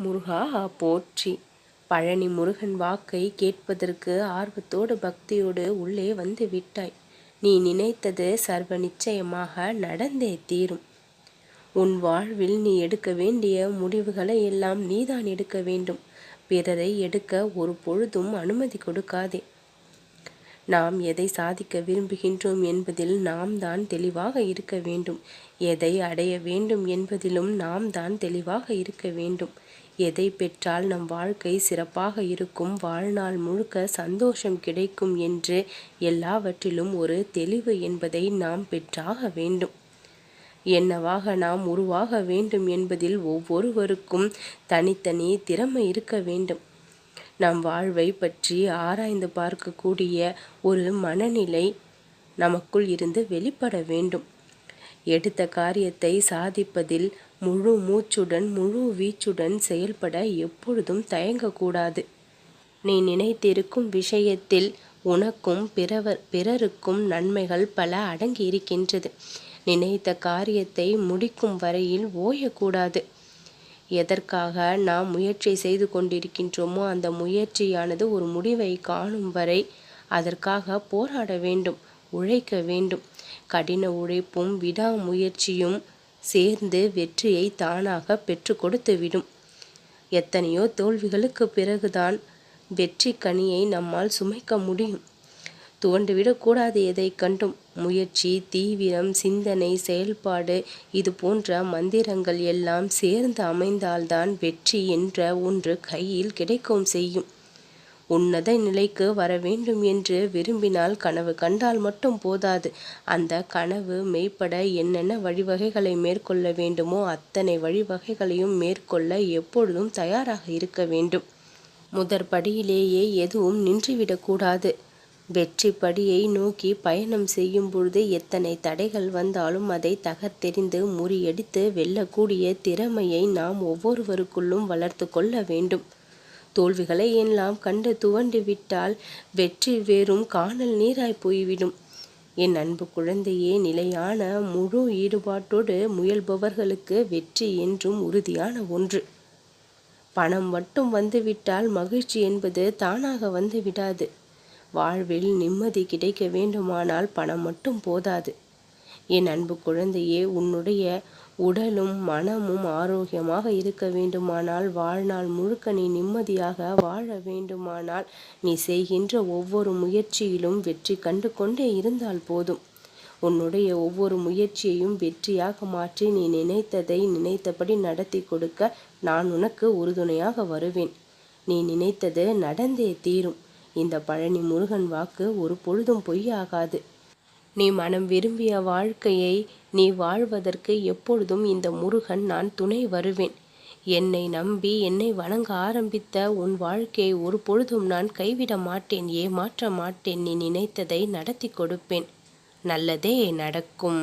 முருகா போற்றி. பழனி முருகன் வாக்கை கேட்பதற்கு ஆர்வத்தோடு பக்தியோடு உள்ளே வந்து விட்டாய். நீ நினைத்தது சர்வ நிச்சயமாக நடந்தே தீரும். உன் வாழ்வில் நீ எடுக்க வேண்டிய முடிவுகளை எல்லாம் நீதான் எடுக்க வேண்டும். பிறரை எடுக்க ஒரு பொழுதும் அனுமதி கொடுக்காதே. நாம் எதை சாதிக்க விரும்புகின்றோம் என்பதில் நாம் தான் தெளிவாக இருக்க வேண்டும். எதை அடைய வேண்டும் என்பதிலும் நாம் தான் தெளிவாக இருக்க வேண்டும். எதை பெற்றால் நம் வாழ்க்கை சிறப்பாக இருக்கும், வாழ்நாள் முழுக்க சந்தோஷம் கிடைக்கும் என்று எல்லாவற்றிலும் ஒரு தெளிவு என்பதை நாம் பெற்றாக வேண்டும். என்னவாக நாம் உருவாக வேண்டும் என்பதில் ஒவ்வொருவருக்கும் தனித்தனி திறமை இருக்க வேண்டும். நம் வாழ்வை பற்றி ஆராய்ந்து பார்க்கக்கூடிய ஒரு மனநிலை நமக்குள் இருந்து வெளிப்பட வேண்டும். எடுத்த காரியத்தை சாதிப்பதில் முழு மூச்சுடன் முழு வீச்சுடன் செயல்பட எப்பொழுதும் தயங்கக்கூடாது. நீ நினைத்திருக்கும் விஷயத்தில் உனக்கும் பிறருக்கும் நன்மைகள் பல அடங்கி இருக்கின்றது. நினைத்த காரியத்தை முடிக்கும் வரையில் ஓயக்கூடாது. எதற்காக நாம் முயற்சி செய்து கொண்டிருக்கின்றோமோ அந்த முயற்சியானது ஒரு முடிவை காணும் வரை அதற்காக போராட வேண்டும், உழைக்க வேண்டும். கடின உழைப்பும் விடாமுயற்சியும் சேர்ந்து வெற்றியை தானாக பெற்று கொடுத்துவிடும். எத்தனையோ தோல்விகளுக்கு பிறகுதான் வெற்றி கனியை நம்மால் சுமைக்க முடியும். துவண்டுவிடக்கூடாது எதை கண்டும். முயற்சி, தீவிரம், சிந்தனை, செயல்பாடு இது போன்ற மந்திரங்கள் எல்லாம் சேர்ந்து அமைந்தால்தான் வெற்றி என்ற ஒன்று கையில் கிடைக்கவும் செய்யும். உன்னத நிலைக்கு வர வேண்டும் என்று விரும்பினால் கனவு கண்டால் மட்டும் போதாது. அந்த கனவு மெய்ப்பட என்னென்ன வழிவகைகளை மேற்கொள்ள வேண்டுமோ அத்தனை வழிவகைகளையும் மேற்கொள்ள எப்பொழுதும் தயாராக இருக்க வேண்டும். முதற்படியிலேயே எதுவும் நின்றுவிடக்கூடாது. வெற்றி படியை நோக்கி பயணம் செய்யும் பொழுது எத்தனை தடைகள் வந்தாலும் அதை தகர்த்தெறிந்து முறியடித்து வெல்லக்கூடிய திறமையை நாம் ஒவ்வொருவருக்குள்ளும் வளர்த்து கொள்ள வேண்டும். தோல்விகளை எல்லாம் கண்டு துவண்டு விட்டால் வெற்றி வெறும் காணல் நீராய் போய்விடும். என் அன்பு குழந்தையே, நிலையான முழு ஈடுபாட்டோடு முயல்பவர்களுக்கு வெற்றி என்றும் உறுதியான ஒன்று. பணம் மட்டும் வந்துவிட்டால் மகிழ்ச்சி என்பது தானாக வந்து விடாது. வாழ்வில் நிம்மதி கிடைக்க வேண்டுமானால் பணம் மட்டும் போதாது. என் அன்பு குழந்தையே, உன்னுடைய உடலும் மனமும் ஆரோக்கியமாக இருக்க வேண்டுமானால், வாழ்நாள் முழுக்க நீ நிம்மதியாக வாழ வேண்டுமானால், நீ செய்கின்ற ஒவ்வொரு முயற்சியிலும் வெற்றி கண்டு கொண்டே இருந்தால் போதும். உன்னுடைய ஒவ்வொரு முயற்சியையும் வெற்றியாக மாற்றி நீ நினைத்ததை நினைத்தபடி நடத்தி கொடுக்க நான் உனக்கு உறுதுணையாக வருவேன். நீ நினைத்தது நடந்தே தீரும். இந்த பழனி முருகன் வாக்கு ஒரு பொழுதும் பொய்யாகாது. நீ மனம் விரும்பிய வாழ்க்கையை நீ வாழ்வதற்கு எப்பொழுதும் இந்த முருகன் நான் துணை வருவேன். என்னை நம்பி என்னை வணங்க ஆரம்பித்த உன் வாழ்க்கையை ஒரு பொழுதும் நான் கைவிட மாட்டேன், ஏமாற்ற மாட்டேன். நீ நினைத்ததை நடத்தி கொடுப்பேன். நல்லதே நடக்கும்.